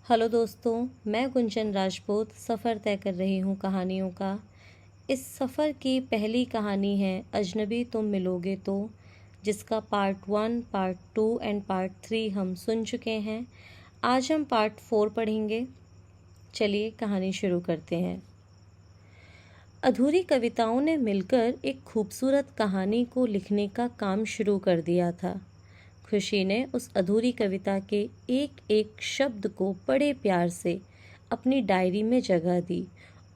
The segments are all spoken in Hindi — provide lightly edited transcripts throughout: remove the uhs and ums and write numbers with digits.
हेलो दोस्तों, मैं गुंजन राजपूत सफ़र तय कर रही हूँ कहानियों का। इस सफ़र की पहली कहानी है अजनबी तुम मिलोगे तो, जिसका पार्ट 1, पार्ट 2 एंड पार्ट 3 हम सुन चुके हैं। आज हम पार्ट 4 पढ़ेंगे। चलिए कहानी शुरू करते हैं। अधूरी कविताओं ने मिलकर एक खूबसूरत कहानी को लिखने का काम शुरू कर दिया था। खुशी ने उस अधूरी कविता के एक एक शब्द को बड़े प्यार से अपनी डायरी में जगह दी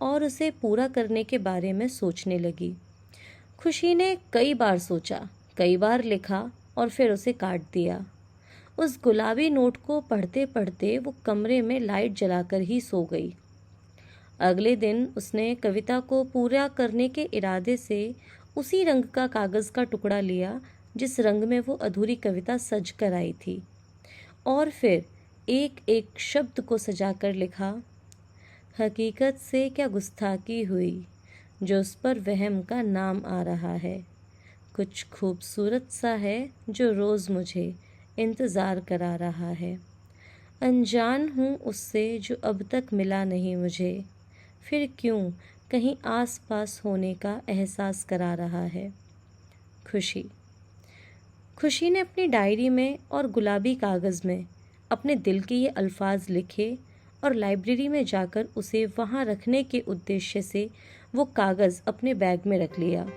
और उसे पूरा करने के बारे में सोचने लगी। खुशी ने कई बार सोचा, कई बार लिखा और फिर उसे काट दिया। उस गुलाबी नोट को पढ़ते पढ़ते वो कमरे में लाइट जलाकर ही सो गई। अगले दिन उसने कविता को पूरा करने के इरादे से उसी रंग का कागज़ का टुकड़ा लिया जिस रंग में वो अधूरी कविता सज कर आई थी, और फिर एक एक शब्द को सजाकर लिखा। हकीकत से क्या गुस्ताखी हुई जो उस पर वहम का नाम आ रहा है। कुछ खूबसूरत सा है जो रोज़ मुझे इंतज़ार करा रहा है। अनजान हूँ उससे जो अब तक मिला नहीं मुझे, फिर क्यों कहीं आस पास होने का एहसास करा रहा है। खुशी। खुशी ने अपनी डायरी में और गुलाबी कागज़ में अपने दिल के ये अल्फाज लिखे और लाइब्रेरी में जाकर उसे वहाँ रखने के उद्देश्य से वो कागज़ अपने बैग में रख लिया।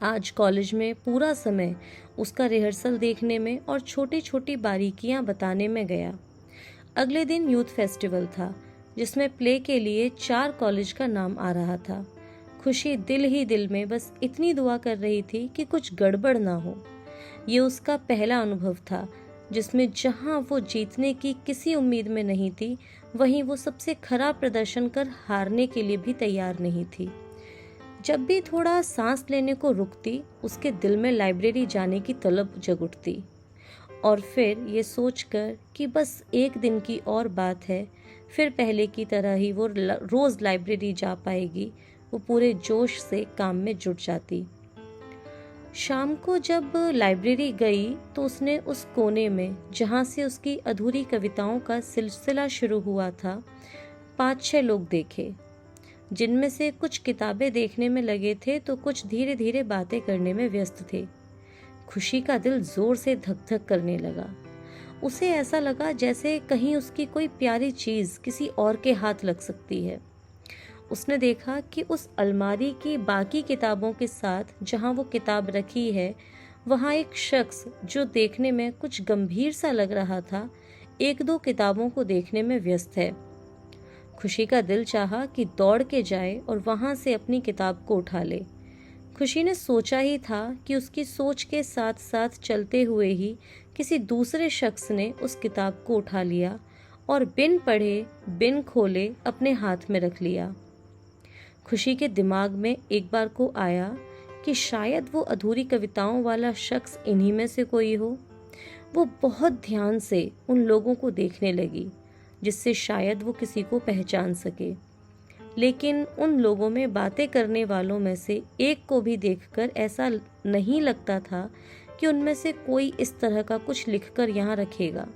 आज कॉलेज में पूरा समय उसका रिहर्सल देखने में और छोटी छोटी बारीकियां बताने में गया। अगले दिन यूथ फेस्टिवल था जिसमें प्ले के लिए 4 कॉलेज का नाम आ रहा था। खुशी दिल ही दिल में बस इतनी दुआ कर रही थी कि कुछ गड़बड़ ना हो। ये उसका पहला अनुभव था जिसमें जहां वो जीतने की किसी उम्मीद में नहीं थी, वहीं वो सबसे खराब प्रदर्शन कर हारने के लिए भी तैयार नहीं थी। जब भी थोड़ा सांस लेने को रुकती, उसके दिल में लाइब्रेरी जाने की तलब जग उठती, और फिर ये सोचकर कि बस एक दिन की और बात है, फिर पहले की तरह ही वो रोज़ लाइब्रेरी जा पाएगी, वो पूरे जोश से काम में जुट जाती। शाम को जब लाइब्रेरी गई तो उसने उस कोने में जहाँ से उसकी अधूरी कविताओं का सिलसिला शुरू हुआ था 5-6 लोग देखे, जिनमें से कुछ किताबें देखने में लगे थे तो कुछ धीरे धीरे बातें करने में व्यस्त थे। खुशी का दिल जोर से धक धक करने लगा। उसे ऐसा लगा जैसे कहीं उसकी कोई प्यारी चीज़ किसी और के हाथ लग सकती है। उसने देखा कि उस अलमारी की बाकी किताबों के साथ जहां वो किताब रखी है, वहां एक शख्स जो देखने में कुछ गंभीर सा लग रहा था, 1-2 किताबों को देखने में व्यस्त है। खुशी का दिल चाहा कि दौड़ के जाए और वहां से अपनी किताब को उठा ले। खुशी ने सोचा ही था कि उसकी सोच के साथ साथ चलते हुए ही किसी दूसरे शख्स ने उस किताब को उठा लिया और बिन पढ़े बिन खोले अपने हाथ में रख लिया। खुशी के दिमाग में एक बार को आया कि शायद वो अधूरी कविताओं वाला शख्स इन्हीं में से कोई हो। वो बहुत ध्यान से उन लोगों को देखने लगी जिससे शायद वो किसी को पहचान सके, लेकिन उन लोगों में बातें करने वालों में से एक को भी देखकर ऐसा नहीं लगता था कि उनमें से कोई इस तरह का कुछ लिखकर यहाँ रखेगा।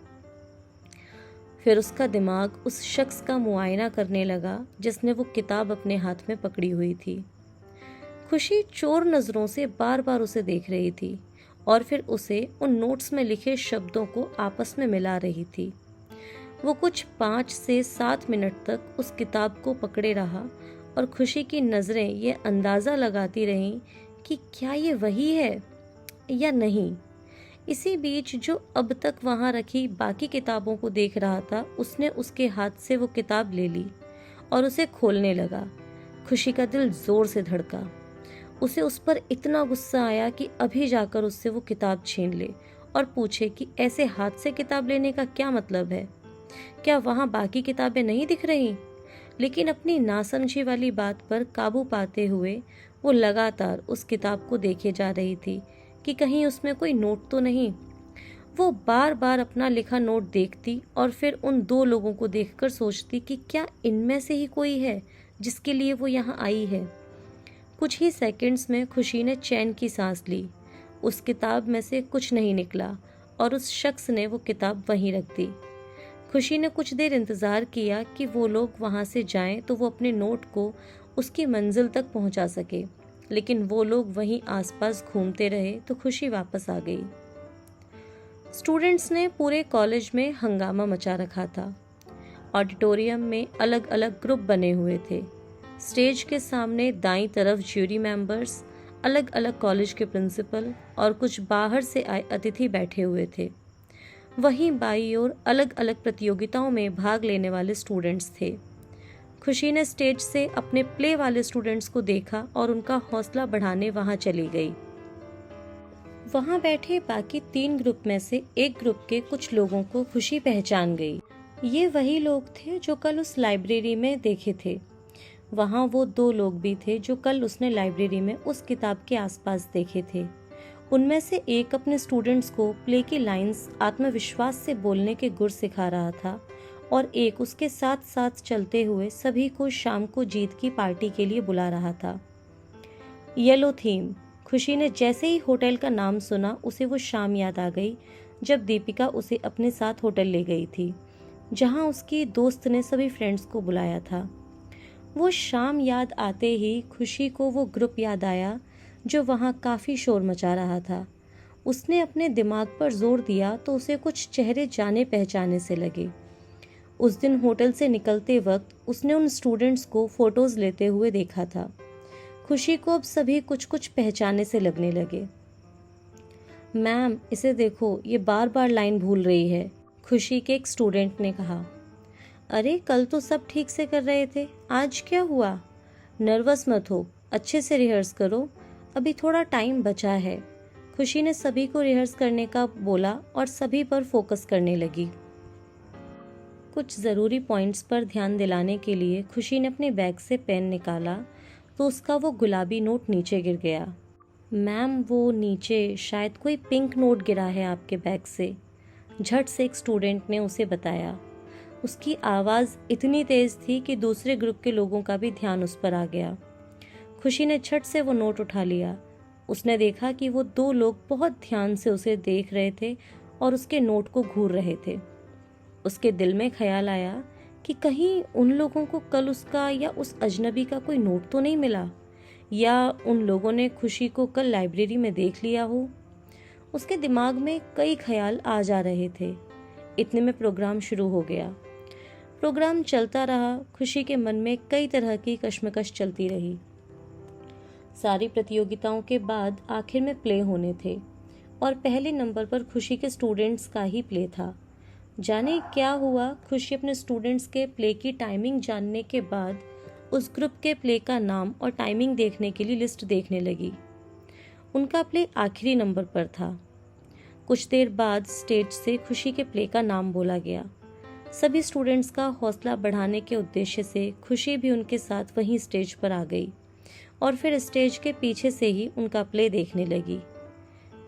फिर उसका दिमाग उस शख्स का मुआयना करने लगा जिसने वो किताब अपने हाथ में पकड़ी हुई थी। खुशी चोर नज़रों से बार बार उसे देख रही थी और फिर उसे उन नोट्स में लिखे शब्दों को आपस में मिला रही थी। वो कुछ 5 से 7 मिनट तक उस किताब को पकड़े रहा और खुशी की नज़रें ये अंदाज़ा लगाती रहीं कि क्या ये वही है या नहीं। इसी बीच जो अब तक वहाँ रखी बाकी किताबों को देख रहा था, उसने उसके हाथ से वो किताब ले ली और उसे खोलने लगा। खुशी का दिल जोर से धड़का। उसे उस पर इतना गुस्सा आया कि अभी जाकर उससे वो किताब छीन ले और पूछे कि ऐसे हाथ से किताब लेने का क्या मतलब है। क्या वहाँ बाकी किताबें नहीं दिख रही? लेकिन अपनी नासमझी वाली बात पर काबू पाते हुए वो लगातार उस किताब को देखे जा रही थी कि कहीं उसमें कोई नोट तो नहीं। वो बार बार अपना लिखा नोट देखती और फिर उन 2 लोगों को देखकर सोचती कि क्या इनमें से ही कोई है जिसके लिए वो यहाँ आई है। कुछ ही सेकंड्स में खुशी ने चैन की सांस ली। उस किताब में से कुछ नहीं निकला और उस शख्स ने वो किताब वहीं रख दी। खुशी ने कुछ देर इंतज़ार किया कि वो लोग वहाँ से जाएं तो वो अपने नोट को उसकी मंजिल तक पहुँचा सके, लेकिन वो लोग वहीं आसपास घूमते रहे तो खुशी वापस आ गई। स्टूडेंट्स ने पूरे कॉलेज में हंगामा मचा रखा था। ऑडिटोरियम में अलग अलग ग्रुप बने हुए थे। स्टेज के सामने दाईं तरफ ज्यूरी मेंबर्स, अलग अलग कॉलेज के प्रिंसिपल और कुछ बाहर से आए अतिथि बैठे हुए थे। वहीं बाईं ओर अलग अलग प्रतियोगिताओं में भाग लेने वाले स्टूडेंट्स थे। खुशी ने स्टेज से अपने प्ले वाले स्टूडेंट्स को देखा और उनका हौसला बढ़ाने वहां चली गई। वहां बैठे बाकी 3 ग्रुप में से एक ग्रुप के कुछ लोगों को खुशी पहचान गई। ये वही लोग थे जो कल उस लाइब्रेरी में देखे थे। वहाँ वो 2 लोग भी थे जो कल उसने लाइब्रेरी में उस किताब के आसपास देखे थे। उनमें से एक अपने स्टूडेंट्स को प्ले की लाइंस आत्मविश्वास से बोलने के गुर सिखा रहा था और एक उसके साथ साथ चलते हुए सभी को शाम को जीत की पार्टी के लिए बुला रहा था। Yellow theme. खुशी ने जैसे ही होटल का नाम सुना उसे वो शाम याद आ गई जब दीपिका उसे अपने साथ होटल ले गई थी, जहां उसकी दोस्त ने सभी फ्रेंड्स को बुलाया था। वो शाम याद आते ही खुशी को वो ग्रुप याद आया जो वहाँ काफ़ी शोर मचा रहा था। उसने अपने दिमाग पर जोर दिया तो उसे कुछ चेहरे जाने पहचाने से लगे। उस दिन होटल से निकलते वक्त उसने उन स्टूडेंट्स को फोटोज लेते हुए देखा था। खुशी को अब सभी कुछ कुछ पहचाने से लगने लगे। मैम, इसे देखो, ये बार बार लाइन भूल रही है, खुशी के एक स्टूडेंट ने कहा। अरे, कल तो सब ठीक से कर रहे थे, आज क्या हुआ? नर्वस मत हो, अच्छे से रिहर्स करो, अभी थोड़ा टाइम बचा है। खुशी ने सभी को रिहर्स करने का बोला और सभी पर फोकस करने लगी। कुछ ज़रूरी पॉइंट्स पर ध्यान दिलाने के लिए खुशी ने अपने बैग से पेन निकाला तो उसका वो गुलाबी नोट नीचे गिर गया। मैम, वो नीचे शायद कोई पिंक नोट गिरा है आपके बैग से, झट से एक स्टूडेंट ने उसे बताया। उसकी आवाज़ इतनी तेज़ थी कि दूसरे ग्रुप के लोगों का भी ध्यान उस पर आ गया। खुशी ने झट से वो नोट उठा लिया। उसने देखा कि वो 2 लोग बहुत ध्यान से उसे देख रहे थे और उसके नोट को घूर रहे थे। उसके दिल में ख्याल आया कि कहीं उन लोगों को कल उसका या उस अजनबी का कोई नोट तो नहीं मिला, या उन लोगों ने खुशी को कल लाइब्रेरी में देख लिया हो। उसके दिमाग में कई ख्याल आ जा रहे थे। इतने में प्रोग्राम शुरू हो गया। प्रोग्राम चलता रहा। खुशी के मन में कई तरह की कश्मकश चलती रही। सारी प्रतियोगिताओं के बाद आखिर में प्ले होने थे और पहले नंबर पर खुशी के स्टूडेंट्स का ही प्ले था। जाने क्या हुआ, खुशी अपने स्टूडेंट्स के प्ले की टाइमिंग जानने के बाद उस ग्रुप के प्ले का नाम और टाइमिंग देखने के लिए लिस्ट देखने लगी। उनका प्ले आखिरी नंबर पर था। कुछ देर बाद स्टेज से खुशी के प्ले का नाम बोला गया। सभी स्टूडेंट्स का हौसला बढ़ाने के उद्देश्य से खुशी भी उनके साथ वहीं स्टेज पर आ गई और फिर स्टेज के पीछे से ही उनका प्ले देखने लगी।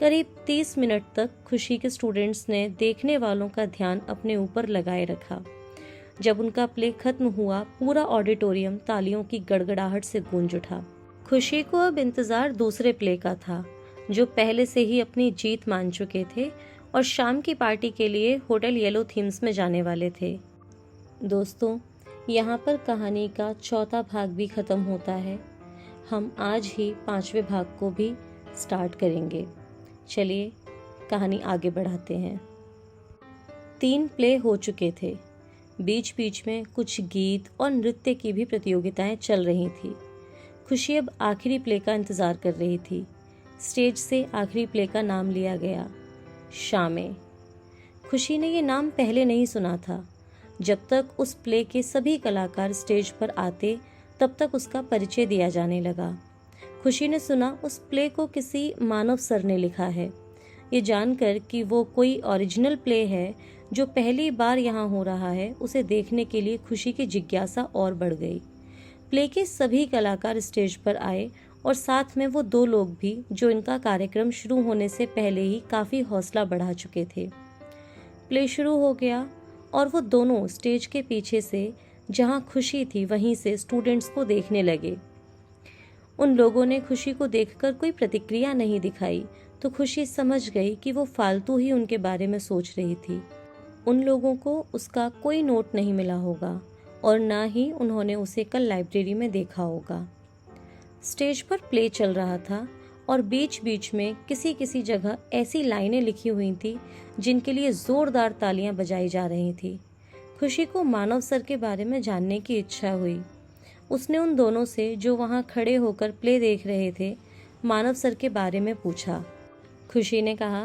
करीब 30 मिनट तक खुशी के स्टूडेंट्स ने देखने वालों का ध्यान अपने ऊपर लगाए रखा। जब उनका प्ले खत्म हुआ, पूरा ऑडिटोरियम तालियों की गड़गड़ाहट से गूंज उठा। खुशी को अब इंतजार दूसरे प्ले का था, जो पहले से ही अपनी जीत मान चुके थे और शाम की पार्टी के लिए होटल येलो थीम्स में जाने वाले थे। दोस्तों, यहाँ पर कहानी का चौथा भाग भी खत्म होता है। हम आज ही 5वें भाग को भी स्टार्ट करेंगे। चलिए कहानी आगे बढ़ाते हैं। 3 प्ले हो चुके थे। बीच बीच में कुछ गीत और नृत्य की भी प्रतियोगिताएं चल रही थी। खुशी अब आखिरी प्ले का इंतज़ार कर रही थी। स्टेज से आखिरी प्ले का नाम लिया गया, शामें। खुशी ने ये नाम पहले नहीं सुना था। जब तक उस प्ले के सभी कलाकार स्टेज पर आते तब तक उसका परिचय दिया जाने लगा। खुशी ने सुना उस प्ले को किसी मानव सर ने लिखा है। ये जानकर कि वो कोई ओरिजिनल प्ले है जो पहली बार यहाँ हो रहा है, उसे देखने के लिए खुशी की जिज्ञासा और बढ़ गई। प्ले के सभी कलाकार स्टेज पर आए और साथ में वो 2 लोग भी जो इनका कार्यक्रम शुरू होने से पहले ही काफ़ी हौसला बढ़ा चुके थे। प्ले शुरू हो गया और वो दोनों स्टेज के पीछे से, जहाँ खुशी थी, वहीं से स्टूडेंट्स को देखने लगे। उन लोगों ने खुशी को देखकर कोई प्रतिक्रिया नहीं दिखाई तो खुशी समझ गई कि वो फालतू ही उनके बारे में सोच रही थी। उन लोगों को उसका कोई नोट नहीं मिला होगा और ना ही उन्होंने उसे कल लाइब्रेरी में देखा होगा। स्टेज पर प्ले चल रहा था और बीच बीच में किसी किसी जगह ऐसी लाइनें लिखी हुई थी जिनके लिए जोरदार तालियां बजाई जा रही थी। खुशी को मानव सर के बारे में जानने की इच्छा हुई। उसने उन दोनों से जो वहां खड़े होकर प्ले देख रहे थे मानव सर के बारे में पूछा। खुशी ने कहा,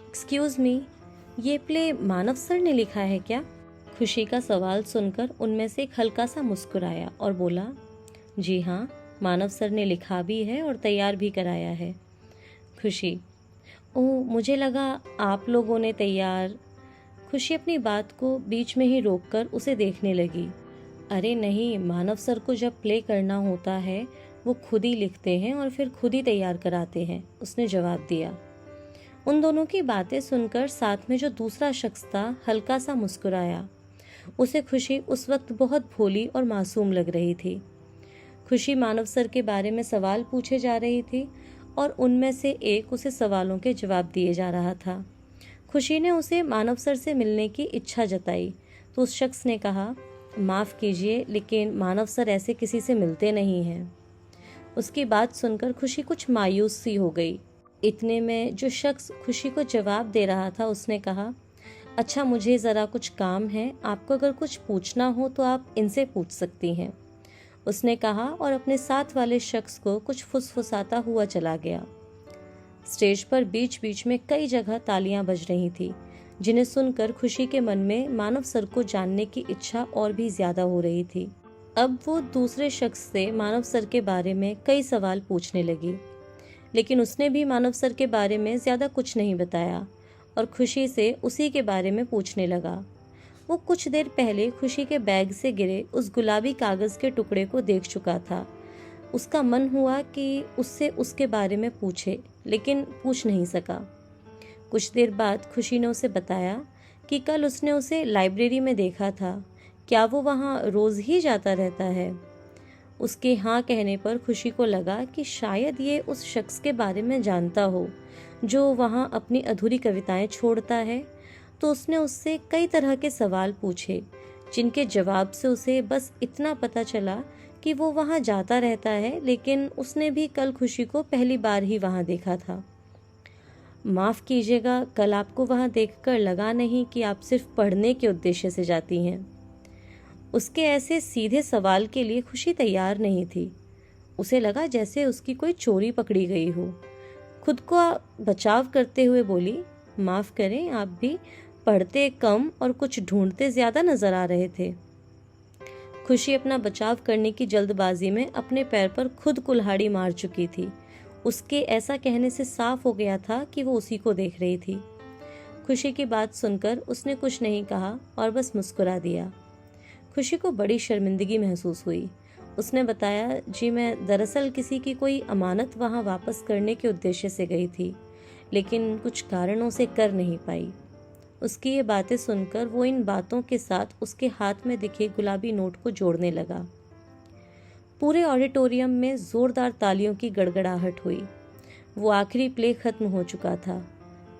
एक्सक्यूज़ मी, ये प्ले मानव सर ने लिखा है क्या? खुशी का सवाल सुनकर उनमें से एक हल्का सा मुस्कुराया और बोला, जी हाँ, मानव सर ने लिखा भी है और तैयार भी कराया है। खुशी, ओह, मुझे लगा आप लोगों ने तैयार। खुशी अपनी बात को बीच में ही रोककर उसे देखने लगी। अरे नहीं, मानव सर को जब प्ले करना होता है वो खुद ही लिखते हैं और फिर खुद ही तैयार कराते हैं, उसने जवाब दिया। उन दोनों की बातें सुनकर साथ में जो दूसरा शख्स था हल्का सा मुस्कुराया। उसे खुशी उस वक्त बहुत भोली और मासूम लग रही थी। खुशी मानव सर के बारे में सवाल पूछे जा रही थी और उनमें से एक उसे सवालों के जवाब दिए जा रहा था। खुशी ने उसे मानव सर से मिलने की इच्छा जताई तो उस शख्स ने कहा, माफ़ कीजिए लेकिन मानव सर ऐसे किसी से मिलते नहीं हैं। उसकी बात सुनकर खुशी कुछ मायूस सी हो गई। इतने में जो शख्स खुशी को जवाब दे रहा था उसने कहा, अच्छा, मुझे ज़रा कुछ काम है, आपको अगर कुछ पूछना हो तो आप इनसे पूछ सकती हैं, उसने कहा और अपने साथ वाले शख्स को कुछ फुसफुसाता हुआ चला गया। स्टेज पर बीच बीच में कई जगह तालियां बज रही थी जिन्हें सुनकर खुशी के मन में मानव सर को जानने की इच्छा और भी ज्यादा हो रही थी। अब वो दूसरे शख्स से मानव सर के बारे में कई सवाल पूछने लगी, लेकिन उसने भी मानव सर के बारे में ज्यादा कुछ नहीं बताया और खुशी से उसी के बारे में पूछने लगा। वो कुछ देर पहले खुशी के बैग से गिरे उस गुलाबी कागज के टुकड़े को देख चुका था। उसका मन हुआ कि उससे उसके बारे में पूछे, लेकिन पूछ नहीं सका। कुछ देर बाद खुशी ने उसे बताया कि कल उसने उसे लाइब्रेरी में देखा था। क्या वो वहाँ रोज ही जाता रहता है? उसके हाँ कहने पर खुशी को लगा कि शायद ये उस शख्स के बारे में जानता हो जो वहाँ अपनी अधूरी कविताएं छोड़ता है। तो उसने उससे कई तरह के सवाल पूछे जिनके जवाब से उसे बस इतना पता चला कि वो वहाँ जाता रहता है, लेकिन उसने भी कल खुशी को पहली बार ही वहाँ देखा था। माफ़ कीजिएगा, कल आपको वहाँ देखकर लगा नहीं कि आप सिर्फ पढ़ने के उद्देश्य से जाती हैं। उसके ऐसे सीधे सवाल के लिए खुशी तैयार नहीं थी। उसे लगा जैसे उसकी कोई चोरी पकड़ी गई हो। खुद को बचाव करते हुए बोली, माफ़ करें, आप भी पढ़ते कम और कुछ ढूंढते ज़्यादा नजर आ रहे थे। खुशी अपना बचाव करने की जल्दबाजी में अपने पैर पर खुद कुल्हाड़ी मार चुकी थी। उसके ऐसा कहने से साफ हो गया था कि वो उसी को देख रही थी। खुशी की बात सुनकर उसने कुछ नहीं कहा और बस मुस्कुरा दिया। खुशी को बड़ी शर्मिंदगी महसूस हुई। उसने बताया, जी मैं दरअसल किसी की कोई अमानत वहाँ वापस करने के उद्देश्य से गई थी, लेकिन कुछ कारणों से कर नहीं पाई। उसकी ये बातें सुनकर वो इन बातों के साथ उसके हाथ में दिखे गुलाबी नोट को जोड़ने लगा। पूरे ऑडिटोरियम में जोरदार तालियों की गड़गड़ाहट हुई। वो आखिरी प्ले खत्म हो चुका था।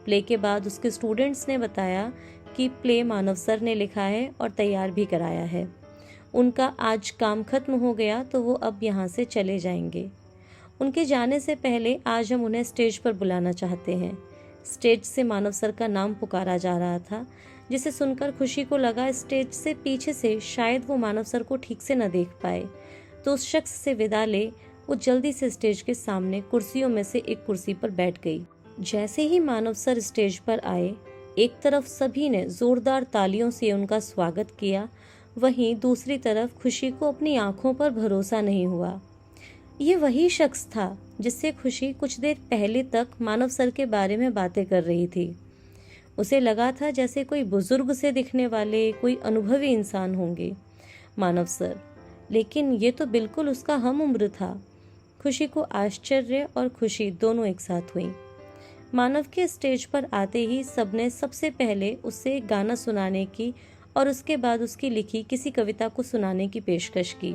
प्ले के बाद उसके स्टूडेंट्स ने बताया कि प्ले मानव सर ने लिखा है और तैयार भी कराया है। उनका आज काम खत्म हो गया तो वो अब यहाँ से चले जाएंगे। उनके जाने से पहले आज हम उन्हें स्टेज पर बुलाना चाहते हैं। स्टेज से मानव सर का नाम पुकारा जा रहा था, जिसे सुनकर खुशी को लगा स्टेज से पीछे से शायद वो मानव सर को ठीक से न देख पाए, तो उस शख्स से विदा ले वो जल्दी से स्टेज के सामने कुर्सियों में से एक कुर्सी पर बैठ गई। जैसे ही मानव सर स्टेज पर आए, एक तरफ सभी ने जोरदार तालियों से उनका स्वागत किया, वहीं दूसरी तरफ खुशी को अपनी आंखों पर भरोसा नहीं हुआ। ये वही शख्स था जिससे खुशी कुछ देर पहले तक मानव सर के बारे में बातें कर रही थी। उसे लगा था जैसे कोई बुजुर्ग से दिखने वाले कोई अनुभवी इंसान होंगे मानव सर, लेकिन ये तो बिल्कुल उसका हम उम्र था। खुशी को आश्चर्य और खुशी दोनों एक साथ हुई। मानव के स्टेज पर आते ही सबने सबसे पहले उससे एक गाना सुनाने की और उसके बाद उसकी लिखी किसी कविता को सुनाने की पेशकश की।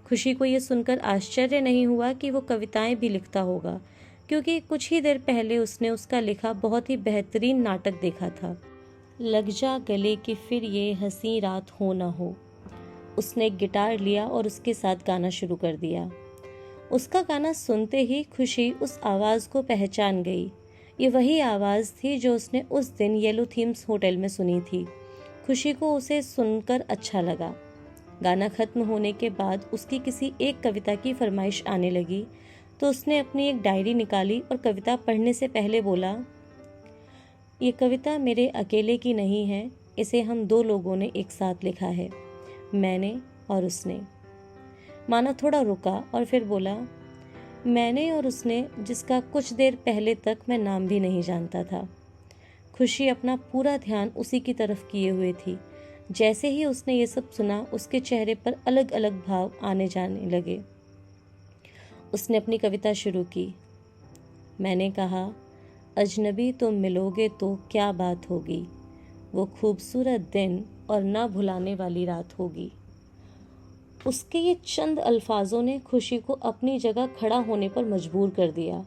खुशी को यह सुनकर आश्चर्य नहीं हुआ कि वो कविताएं भी लिखता होगा, क्योंकि कुछ ही देर पहले उसने उसका लिखा बहुत ही बेहतरीन नाटक देखा था। लग जा गले कि फिर ये हंसी रात हो ना हो। उसने एक गिटार लिया और उसके साथ गाना शुरू कर दिया। उसका गाना सुनते ही खुशी उस आवाज़ को पहचान गई। ये वही आवाज़ थी जो उसने उस दिन येलो थीम्स होटल में सुनी थी। खुशी को उसे सुनकर अच्छा लगा। गाना खत्म होने के बाद उसकी किसी एक कविता की फरमाइश आने लगी तो उसने अपनी एक डायरी निकाली और कविता पढ़ने से पहले बोला, ये कविता मेरे अकेले की नहीं है, इसे हम 2 लोगों ने एक साथ लिखा है, मैंने और उसने। माना थोड़ा रुका और फिर बोला, मैंने और उसने, जिसका कुछ देर पहले तक मैं नाम भी नहीं जानता था। खुशी अपना पूरा ध्यान उसी की तरफ किए हुए थी। जैसे ही उसने ये सब सुना उसके चेहरे पर अलग अलग भाव आने जाने लगे। उसने अपनी कविता शुरू की। मैंने कहा, अजनबी तुम मिलोगे तो क्या बात होगी, वो खूबसूरत दिन और ना भुलाने वाली रात होगी। उसके ये चंद अल्फाजों ने खुशी को अपनी जगह खड़ा होने पर मजबूर कर दिया।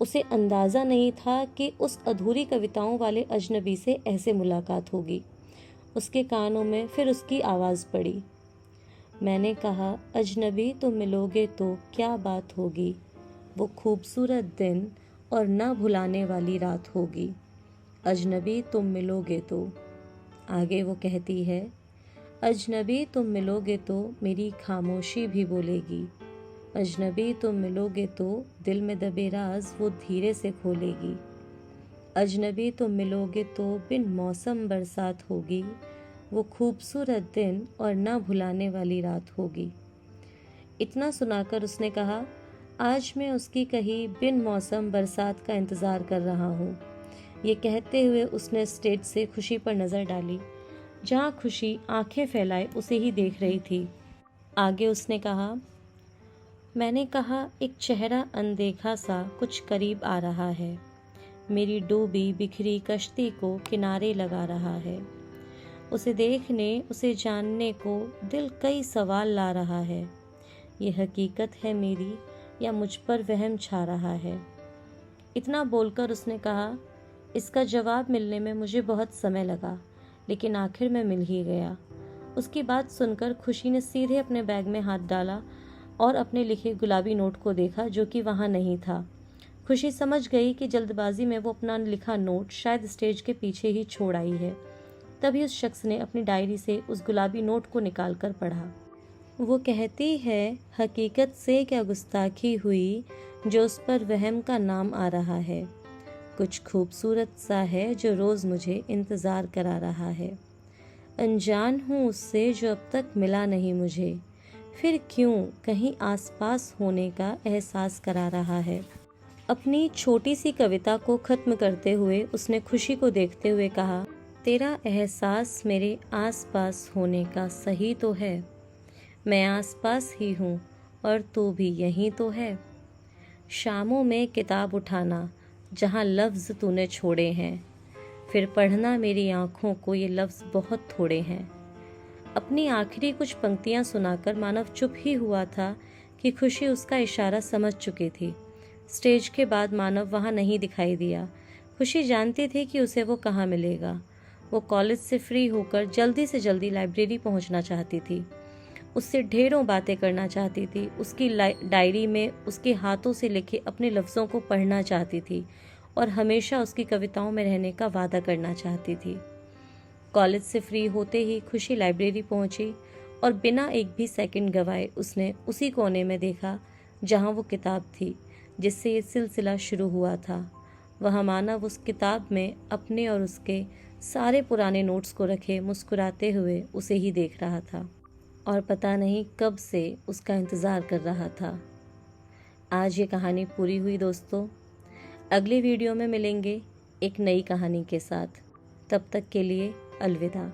उसे अंदाज़ा नहीं था कि उस अधूरी कविताओं वाले अजनबी से ऐसे मुलाकात होगी। उसके कानों में फिर उसकी आवाज़ पड़ी। मैंने कहा, अजनबी तुम मिलोगे तो क्या बात होगी, वो खूबसूरत दिन और ना भुलाने वाली रात होगी। अजनबी तुम मिलोगे तो। आगे वो कहती है, अजनबी तुम मिलोगे तो मेरी खामोशी भी बोलेगी। अजनबी तुम मिलोगे तो दिल में दबे राज वो धीरे से खोलेगी। अजनबी तुम मिलोगे तो बिन मौसम बरसात होगी, वो खूबसूरत दिन और ना भुलाने वाली रात होगी। इतना सुनाकर उसने कहा, आज मैं उसकी कही बिन मौसम बरसात का इंतज़ार कर रहा हूँ। ये कहते हुए उसने स्टेज से खुशी पर नज़र डाली, जहाँ खुशी आंखें फैलाए उसे ही देख रही थी। आगे उसने कहा, मैंने कहा, एक चेहरा अनदेखा सा कुछ करीब आ रहा है, मेरी डूबी बिखरी कश्ती को किनारे लगा रहा है। उसे देखने, उसे जानने को दिल कई सवाल ला रहा है। ये हकीकत है मेरी या मुझ पर वहम छा रहा है। इतना बोलकर उसने कहा, इसका जवाब मिलने में मुझे बहुत समय लगा, लेकिन आखिर में मिल ही गया। उसकी बात सुनकर खुशी ने सीधे अपने बैग में हाथ डाला और अपने लिखे गुलाबी नोट को देखा, जो कि वहाँ नहीं था। खुशी समझ गई कि जल्दबाजी में वो अपना लिखा नोट शायद स्टेज के पीछे ही छोड़ आई है। तभी उस शख्स ने अपनी डायरी से उस गुलाबी नोट को निकालकर पढ़ा। वो कहती है, हकीकत से क्या गुस्ताखी हुई जो उस पर वहम का नाम आ रहा है। कुछ खूबसूरत सा है जो रोज़ मुझे इंतज़ार करा रहा है। अनजान हूँ उससे जो अब तक मिला नहीं मुझे, फिर क्यों कहीं आसपास होने का एहसास करा रहा है। अपनी छोटी सी कविता को ख़त्म करते हुए उसने खुशी को देखते हुए कहा, तेरा एहसास मेरे आसपास होने का सही तो है। मैं आसपास ही हूँ और तू भी यहीं तो है। शामों में किताब उठाना जहाँ लफ्ज़ तूने छोड़े हैं, फिर पढ़ना मेरी आँखों को ये लफ्ज़ बहुत थोड़े हैं। अपनी आखिरी कुछ पंक्तियाँ सुनाकर मानव चुप ही हुआ था कि खुशी उसका इशारा समझ चुकी थी। स्टेज के बाद मानव वहाँ नहीं दिखाई दिया। खुशी जानती थी कि उसे वो कहाँ मिलेगा। वो कॉलेज से फ्री होकर जल्दी से जल्दी लाइब्रेरी पहुँचना चाहती थी। उससे ढेरों बातें करना चाहती थी। उसकी डायरी में उसके हाथों से लिखे अपने लफ्ज़ों को पढ़ना चाहती थी और हमेशा उसकी कविताओं में रहने का वादा करना चाहती थी। कॉलेज से फ्री होते ही खुशी लाइब्रेरी पहुंची और बिना एक भी सेकंड गवाए उसने उसी कोने में देखा जहां वो किताब थी जिससे ये सिलसिला शुरू हुआ था। वह मानव उस किताब में अपने और उसके सारे पुराने नोट्स को रखे मुस्कुराते हुए उसे ही देख रहा था और पता नहीं कब से उसका इंतज़ार कर रहा था। आज ये कहानी पूरी हुई दोस्तों। अगले वीडियो में मिलेंगे एक नई कहानी के साथ। तब तक के लिए अलविदा।